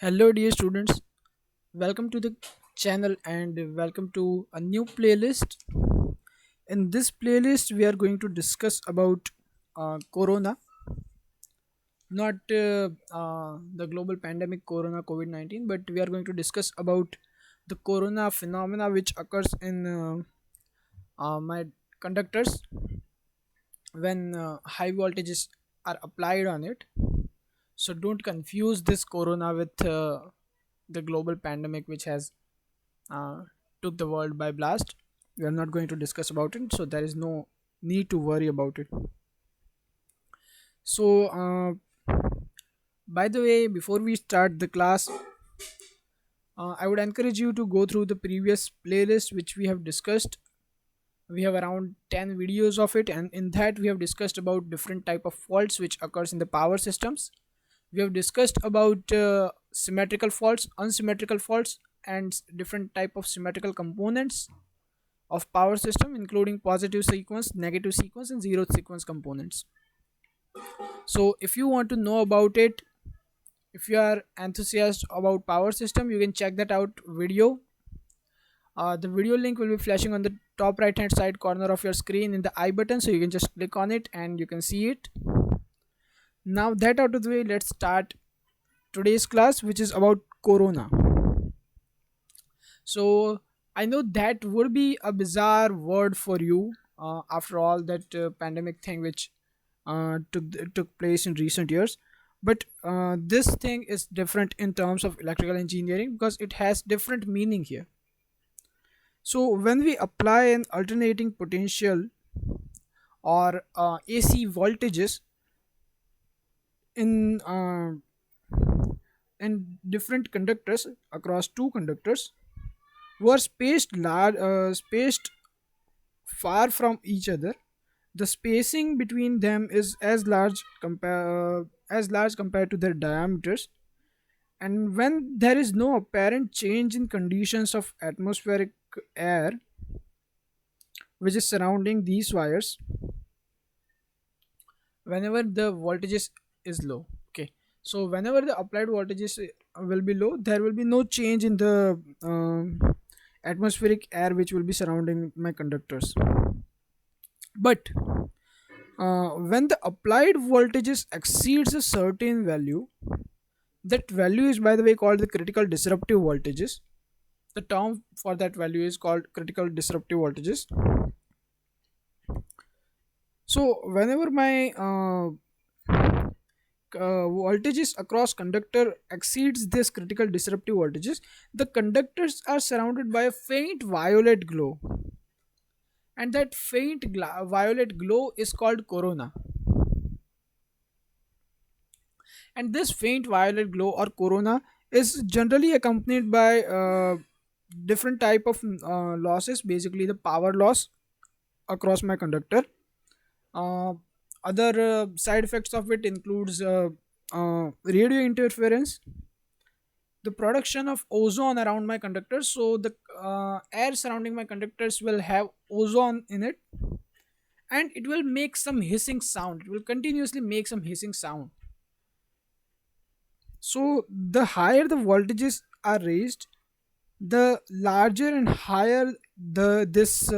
Hello, dear students. Welcome to the channel and welcome to a new playlist. In this playlist, we are going to discuss about Corona, not the global pandemic Corona COVID 19, but we are going to discuss about the Corona phenomena which occurs in my conductors when high voltages are applied on it. So don't confuse this Corona with the global pandemic which has uh, took the world by blast. We are not going to discuss about it, so there is no need to worry about it. So, by the way, before we start the class, I would encourage you to go through the previous playlist which we have discussed. We have around 10 videos of it, and in that we have discussed about different type of faults which occurs in the power systems. We have discussed about symmetrical faults, unsymmetrical faults, and different type of symmetrical components of power system, including positive sequence, negative sequence, and zero sequence components. So if you want to know about it, if you are enthusiast about power system, you can check that out video. The video link will be flashing on the top right hand side corner of your screen in the I button, so you can just click on it and you can see it. Now that out of the way, let's start today's class, which is about Corona. So I know that would be a bizarre word for you, after all that pandemic thing which took place in recent years. But this thing is different in terms of electrical engineering because it has different meaning here. So when we apply an alternating potential or AC voltages in different conductors across two conductors who are spaced far from each other, the spacing between them is as large compared to their diameters. And when there is no apparent change in conditions of atmospheric air which is surrounding these wires, whenever the voltages is low, okay, so whenever the applied voltages will be low, there will be no change in the atmospheric air which will be surrounding my conductors. But when the applied voltages exceeds a certain value, that value is, by the way, called the critical disruptive voltages. The term for that value is called critical disruptive voltages. So whenever my voltages across conductor exceeds this critical disruptive voltages, the conductors are surrounded by a faint violet glow, and that faint violet glow is called corona. And this faint violet glow or corona is generally accompanied by different type of losses, basically the power loss across my conductor. uh, Other side effects of it includes radio interference, the production of ozone around my conductors, so the air surrounding my conductors will have ozone in it, and it will make some hissing sound, it will continuously make some hissing sound. So the higher the voltages are raised, the larger and higher the this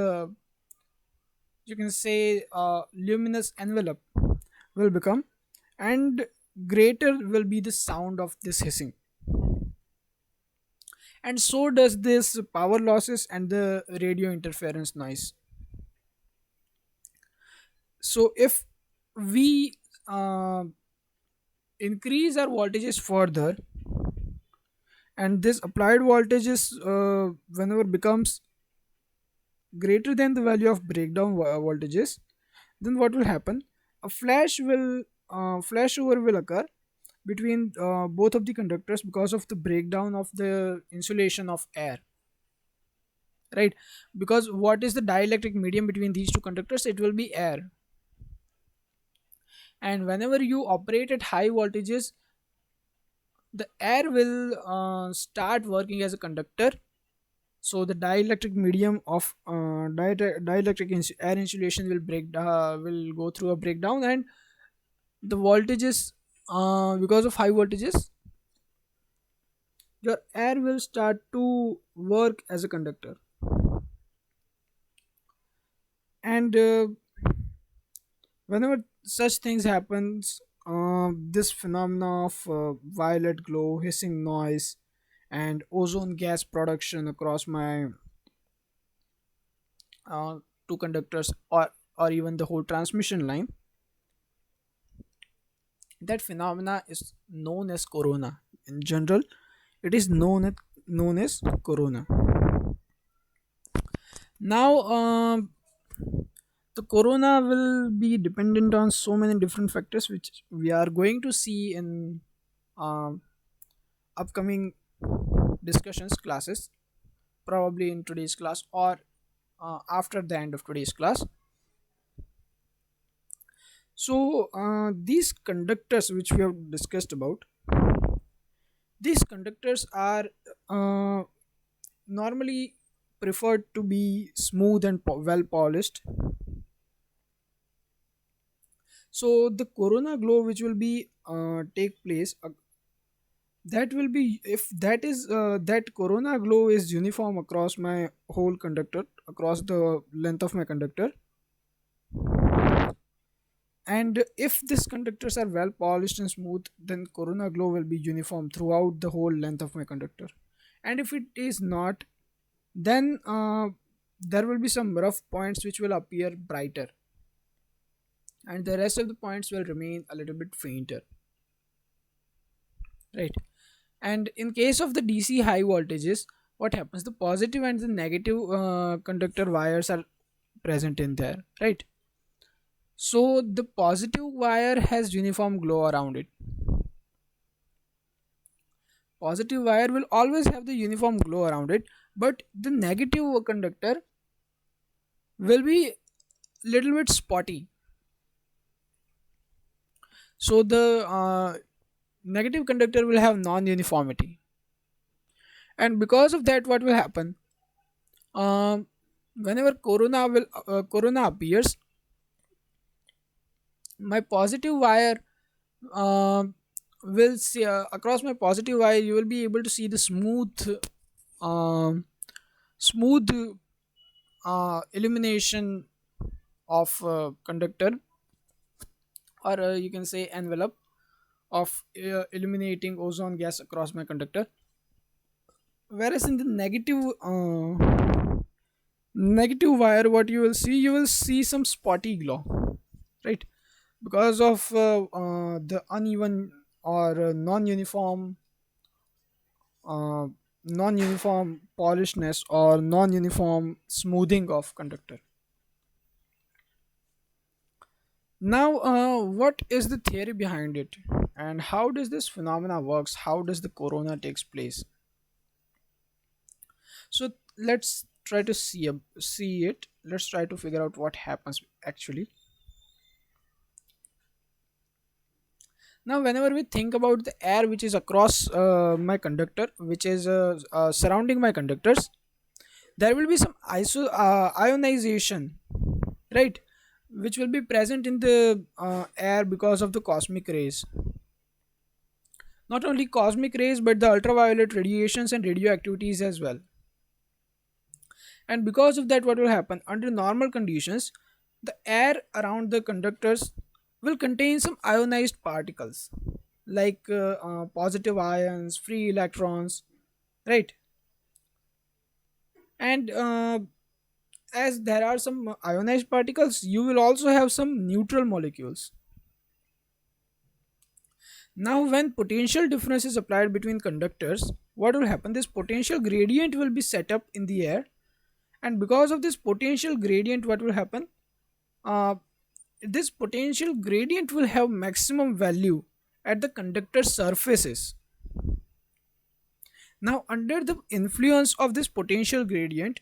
you can say luminous envelope will become, and greater will be the sound of this hissing. And so does this power losses and the radio interference noise. So if we increase our voltages further, and this applied voltages whenever becomes greater than the value of breakdown voltages, then what will happen? A flashover will occur between both of the conductors because of the breakdown of the insulation of air, right? Because what is the dielectric medium between these two conductors? It will be air. And whenever you operate at high voltages, the air will start working as a conductor, so the dielectric medium of air insulation will go through a breakdown, and the voltages, because of high voltages, your air will start to work as a conductor. And whenever such things happens, this phenomena of violet glow, hissing noise, and ozone gas production across my two conductors, or even the whole transmission line, that phenomena is known as corona. In general, it is known as corona. Now, the corona will be dependent on so many different factors, which we are going to see in um, upcoming discussions classes, probably in today's class or after the end of today's class. So these conductors which we have discussed about, these conductors are uh, normally preferred to be smooth and well polished. So the corona glow which will be take place, that will be, if that is that corona glow is uniform across my whole conductor, across the length of my conductor, and if these conductors are well polished and smooth, then corona glow will be uniform throughout the whole length of my conductor. And if it is not, then there will be some rough points which will appear brighter, and the rest of the points will remain a little bit fainter, right? And in case of the DC high voltages, what happens, the positive and the negative conductor wires are present in there, right? So the positive wire has uniform glow around it. Positive wire will always have the uniform glow around it, but the negative conductor will be little bit spotty. So the negative conductor will have non-uniformity, and because of that, what will happen? Um, Whenever corona appears, my positive wire um will see, across my positive wire you will be able to see the um, smooth illumination of conductor, or you can say envelope of illuminating ozone gas across my conductor. Whereas in the negative wire, what you will see some spotty glow, right? Because of the uneven or uh, non-uniform polishedness or non-uniform smoothing of conductor. Now, what is the theory behind it, and how does this phenomena works? How does the corona takes place? So let's try to see it. Let's try to figure out what happens actually. Now, whenever we think about the air which is across my conductor, which is surrounding my conductors, there will be some ionization, right? Which will be present in the air because of the cosmic rays. Not only cosmic rays, but the ultraviolet radiations and radioactivities as well. And because of that, what will happen? Under normal conditions, the air around the conductors will contain some ionized particles like positive ions, free electrons, right? And as there are some ionized particles, you will also have some neutral molecules. Now, when potential difference is applied between conductors, what will happen? This potential gradient will be set up in the air, and because of this potential gradient, what will happen? Uh, this potential gradient will have maximum value at the conductor surfaces. Now, under the influence of this potential gradient,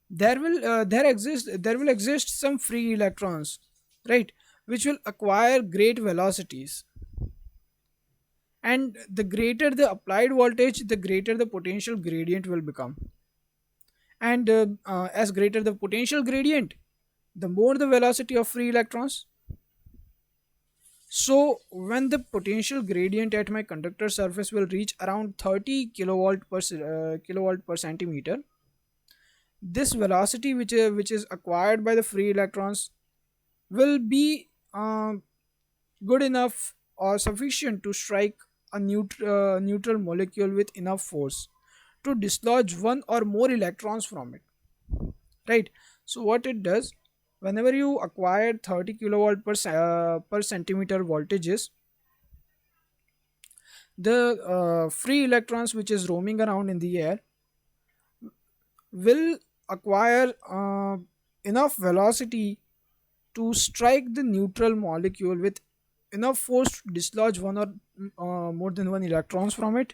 there will exist some free electrons, right, which will acquire great velocities. And the greater the applied voltage, the greater the potential gradient will become. And as greater the potential gradient, the more the velocity of free electrons. So when the potential gradient at my conductor surface will reach around 30 kilovolt per centimeter, this velocity which is acquired by the free electrons will be good enough or sufficient to strike a neutral molecule with enough force to dislodge one or more electrons from it, right? So what it does, whenever you acquire 30 kilovolt per centimeter voltages, the free electrons which is roaming around in the air will acquire enough velocity to strike the neutral molecule with enough force to dislodge one or more than one electrons from it.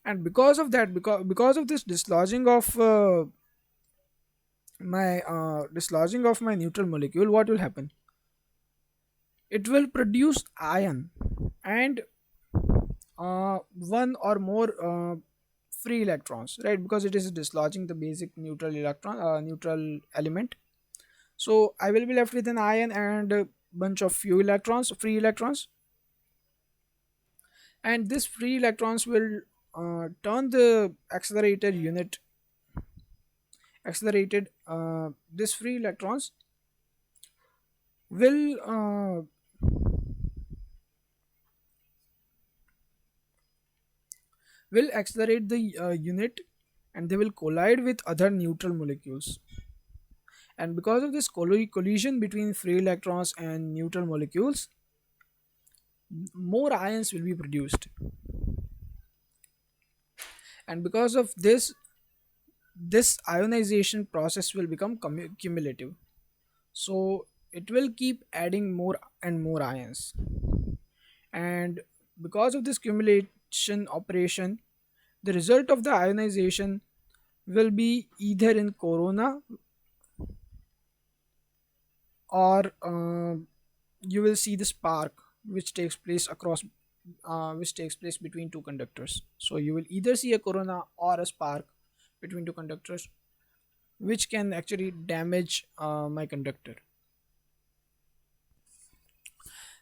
And because of that, because of this dislodging of my neutral molecule, what will happen? It will produce ion and one or more free electrons, right? Because it is dislodging the basic neutral element. So I will be left with an ion and a bunch of free electrons, and this free electrons will turn the accelerated this free electrons will accelerate the unit, and they will collide with other neutral molecules. And because of this collision between free electrons and neutral molecules, more ions will be produced. And because of this ionization process will become cumulative. So it will keep adding more and more ions. And because of this cumulation operation, the result of the ionization will be either in corona, or you will see the spark which takes place between two conductors. So you will either see a corona or a spark between two conductors, which can actually damage my conductor.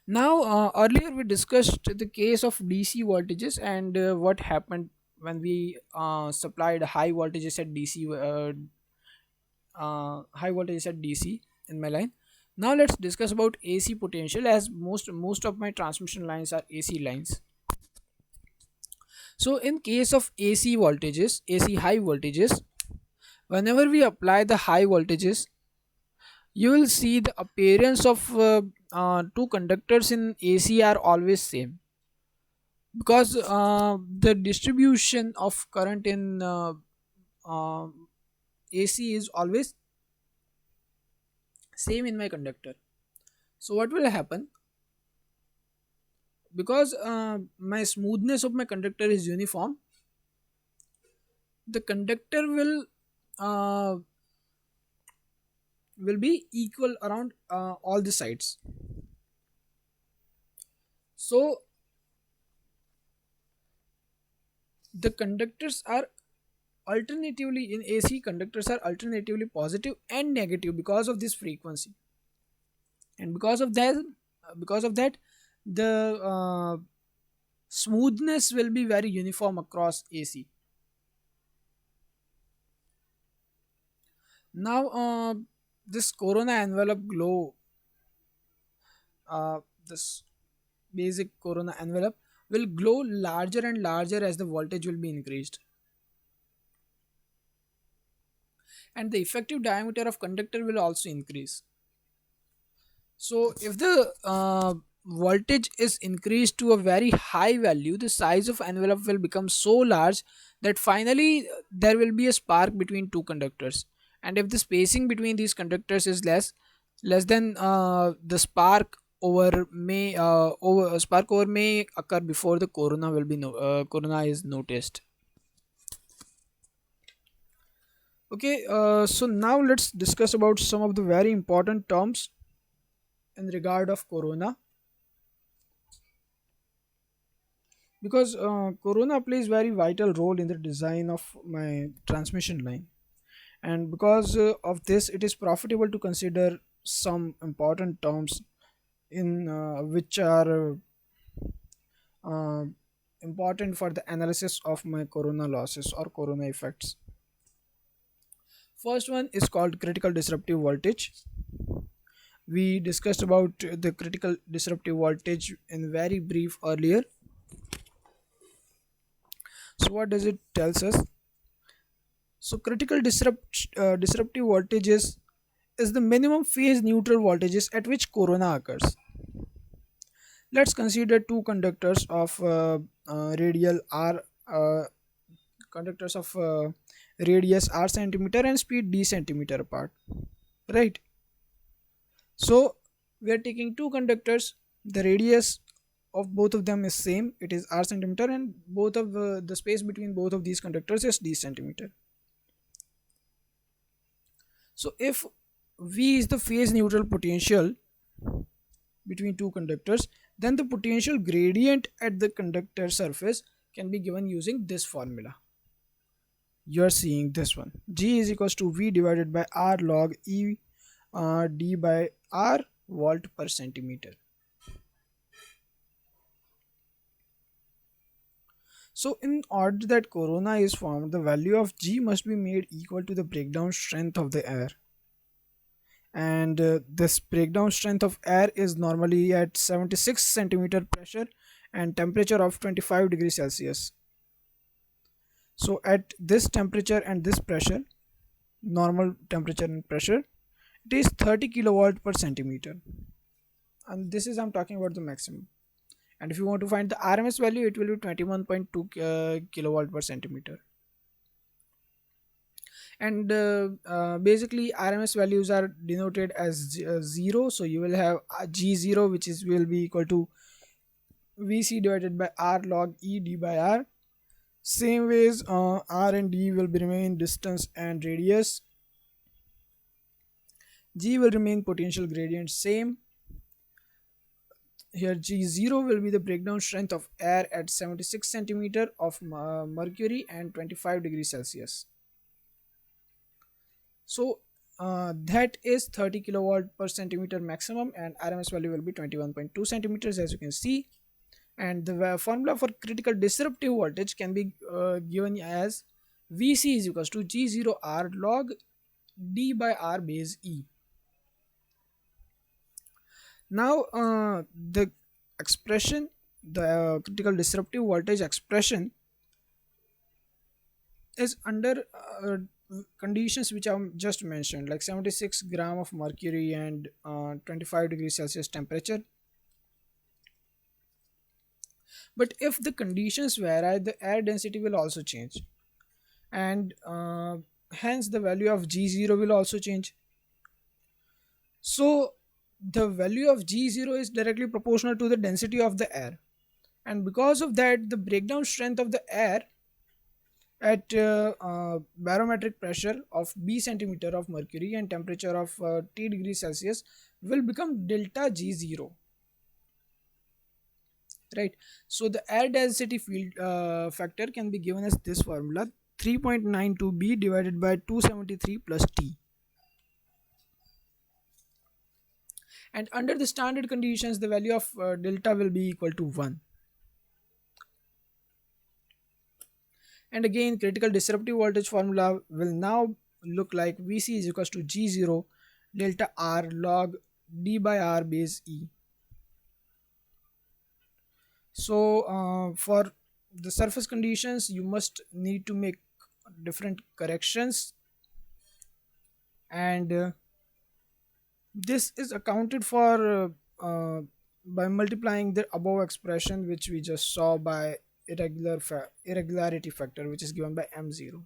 Now, earlier we discussed the case of DC voltages and what happened when we supplied high voltages at DC in my line. Now let's discuss about AC potential, as most of my transmission lines are AC lines. So in case of AC high voltages, whenever we apply the high voltages, you will see the appearance of two conductors in AC are always same, because the distribution of current in uh, AC is always same in my conductor. So what will happen, because my smoothness of my conductor is uniform, the conductor uh, will be equal around all the sides. So the conductors are alternatively in AC, conductors are alternatively positive and negative because of this frequency. And because of that the smoothness will be very uniform across AC. Now this corona envelope glow this basic corona envelope will glow larger and larger as the voltage will be increased, and the effective diameter of conductor will also increase. So if the voltage is increased to a very high value, the size of envelope will become so large that finally there will be a spark between two conductors. And if the spacing between these conductors is less than the spark over may occur before the corona is noticed. Okay, so now let's discuss about some of the very important terms in regard of corona, because corona plays very vital role in the design of my transmission line. And because of this, it is profitable to consider some important terms in which are uh, important for the analysis of my corona losses or corona effects. First one is called critical disruptive voltage. We discussed about the critical disruptive voltage in very brief earlier. So what does it tells us? So critical disruptive voltages is the minimum phase neutral voltages at which corona occurs. Let's consider two conductors of radial r conductors of radius r centimeter and speed d centimeter apart, right? So we are taking two conductors. The radius of both of them is same. It is r centimeter, and both of the space between both of these conductors is d centimeter. So if V is the phase neutral potential between two conductors, then the potential gradient at the conductor surface can be given using this formula. You are seeing this one. G is equals to V divided by R log E d by R volt per centimeter. So in order that corona is formed, the value of G must be made equal to the breakdown strength of the air. And this breakdown strength of air is normally at 76 centimeter pressure and temperature of 25 degrees Celsius. So at this temperature and this pressure, normal temperature and pressure, it is 30 kilowatt per centimeter, and this is I'm talking about the maximum. And if you want to find the RMS value, it will be 21.2 kilowatt per centimeter. And basically RMS values are denoted as 0, so you will have G0, which is will be equal to Vc divided by R log E d by R. Same ways R and D will be remain distance and radius. G will remain potential gradient same. Here G0 will be the breakdown strength of air at 76 centimeter of mercury and 25 degrees Celsius. So that is 30 kilowatt per centimeter maximum, and RMS value will be 21.2 centimeters, as you can see. And the formula for critical disruptive voltage can be given as Vc is equals to G0 R log D by R base E. Now the expression, the critical disruptive voltage expression is under conditions which I just mentioned, like 76 gram of mercury and 25 degrees Celsius temperature. But if the conditions vary, the air density will also change, and hence the value of G0 will also change. So the value of G0 is directly proportional to the density of the air, and because of that, the breakdown strength of the air at barometric pressure of B centimeter of mercury and temperature of T degrees Celsius will become delta G0, right? So the air density field factor can be given as this formula: 3.92 B divided by 273 plus T. And under the standard conditions, the value of delta will be equal to 1. And again, critical disruptive voltage formula will now look like Vc is equals to G0 delta R log D by R base E. So for the surface conditions, you must need to make different corrections, and this is accounted for by multiplying the above expression which we just saw by irregularity factor, which is given by m0.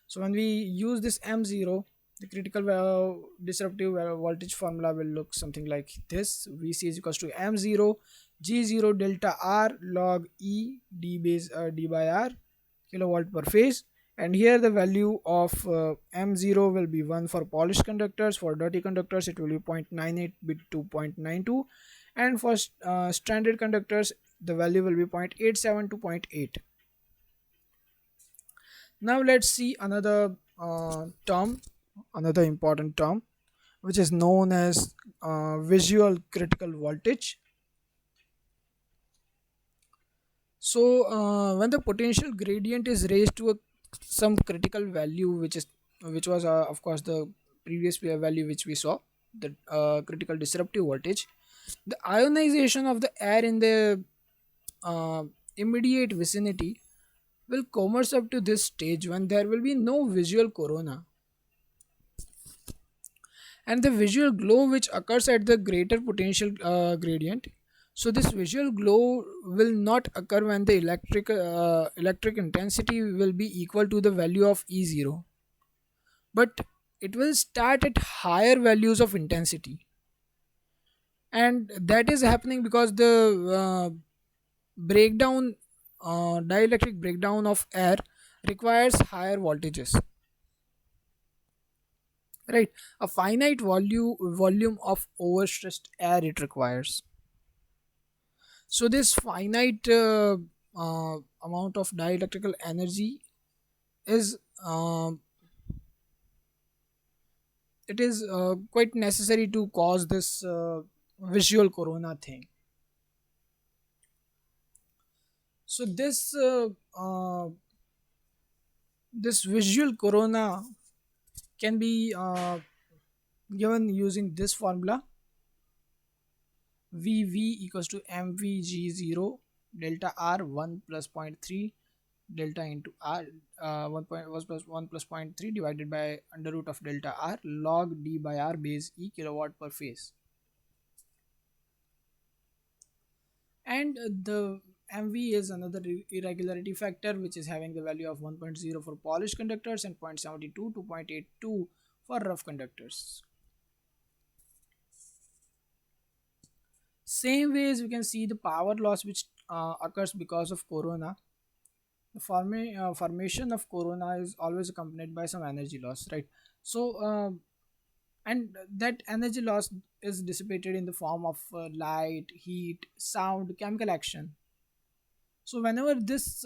So when we use this m0, the critical disruptive voltage formula will look something like this: Vc is equals to m0 G0 delta R log E d base d by R kilowatt per phase. And here the value of m0 will be 1 for polished conductors. For dirty conductors it will be 0.98 bit to 0.92, and for standard conductors the value will be 0.87 to 0.8. Now let's see another term, another important term, which is known as visual critical voltage. So when the potential gradient is raised to some critical value, which was of course the previous value which we saw, the critical disruptive voltage, the ionization of the air in the uh, immediate vicinity will commerce up to this stage when there will be no visual corona, and the visual glow which occurs at the greater potential gradient. So this visual glow will not occur when the electric intensity will be equal to the value of E0, but it will start at higher values of intensity, and that is happening because the breakdown dielectric breakdown of air requires higher voltages, right? A finite volume of overstressed air it requires. So this finite amount of dielectrical energy is it is quite necessary to cause this visual corona thing. So this visual corona can be given using this formula: VV equals to MVG0 delta R 1 plus zero point 0.3 delta into R 1 point was plus 1 plus zero point 0.3 divided by under root of delta R log D by R base E kilowatt per phase. And the MV is another irregularity factor which is having the value of 1.0 for polished conductors and 0.72 to 0.82 for rough conductors. Same way as we can see the power loss which occurs because of corona. The formation of corona is always accompanied by some energy loss, right? So and that energy loss is dissipated in the form of light, heat, sound, chemical action. So whenever this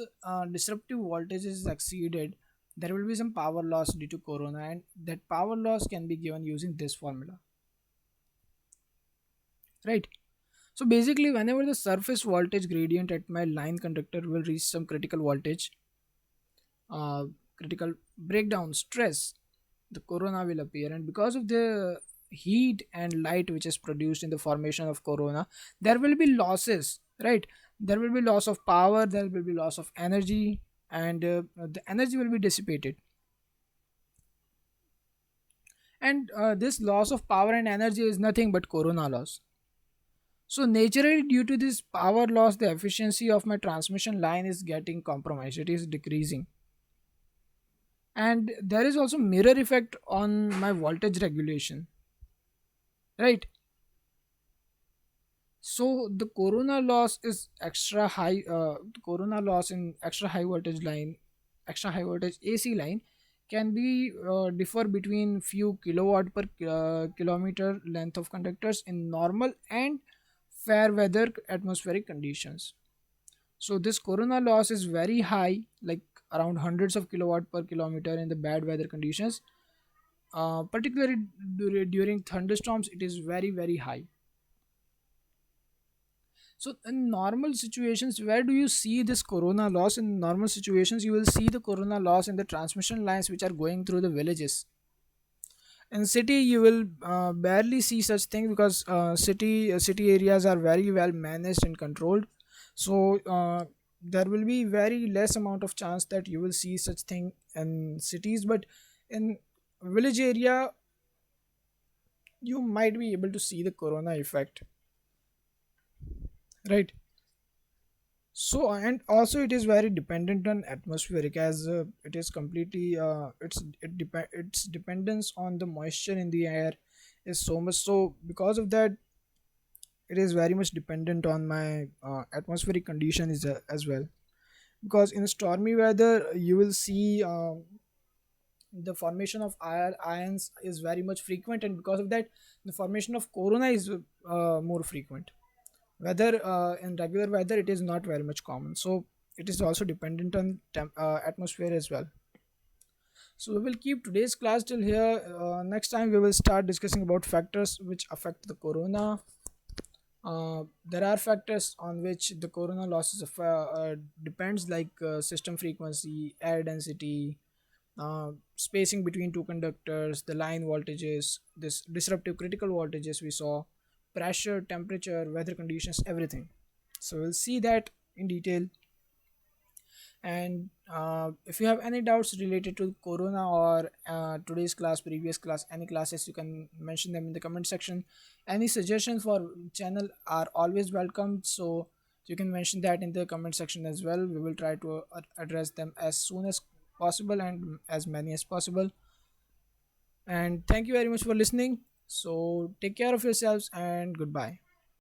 disruptive voltage is exceeded, there will be some power loss due to corona, and that power loss can be given using this formula, right? So basically, whenever the surface voltage gradient at my line conductor will reach some critical voltage, uh, critical breakdown stress, the corona will appear, and because of the heat and light which is produced in the formation of corona, there will be losses, right? There will be loss of power, there will be loss of energy, and the energy will be dissipated, and this loss of power and energy is nothing but corona loss. So naturally, due to this power loss, the efficiency of my transmission line is getting compromised, it is decreasing, and there is also mirror effect on my voltage regulation, right? So the corona loss is extra high. The corona loss in extra high voltage line, extra high voltage AC line, can be differ between few kilowatt per kilometer length of conductors in normal and fair weather atmospheric conditions. So this corona loss is very high, like around hundreds of kilowatt per kilometer in the bad weather conditions. Particularly during thunderstorms, it is very high. So in normal situations, where do you see this corona loss? In normal situations, you will see the corona loss in the transmission lines which are going through the villages. In city, you will barely see such thing because city areas are very well managed and controlled. So there will be very less amount of chance that you will see such thing in cities. But in village area, you might be able to see the corona effect, right? So and also it is very dependent on atmospheric, as it is completely its dependence on the moisture in the air is so much, so because of that it is very much dependent on my atmospheric condition is as well, because in stormy weather you will see the formation of ions is very much frequent, and because of that the formation of corona is more frequent. Whether in regular weather it is not very much common, so it is also dependent on atmosphere as well. So we will keep today's class till here. Next time we will start discussing about factors which affect the corona. There are factors on which the corona losses depends, like system frequency, air density, spacing between two conductors, the line voltages, this disruptive critical voltages we saw, pressure, temperature, weather conditions, everything. So we'll see that in detail. And if you have any doubts related to corona or today's class, previous class, any classes, you can mention them in the comment section. Any suggestions for channel are always welcome, so you can mention that in the comment section as well. We will try to address them as soon as possible and as many as possible. And thank you very much for listening. So take care of yourselves and goodbye.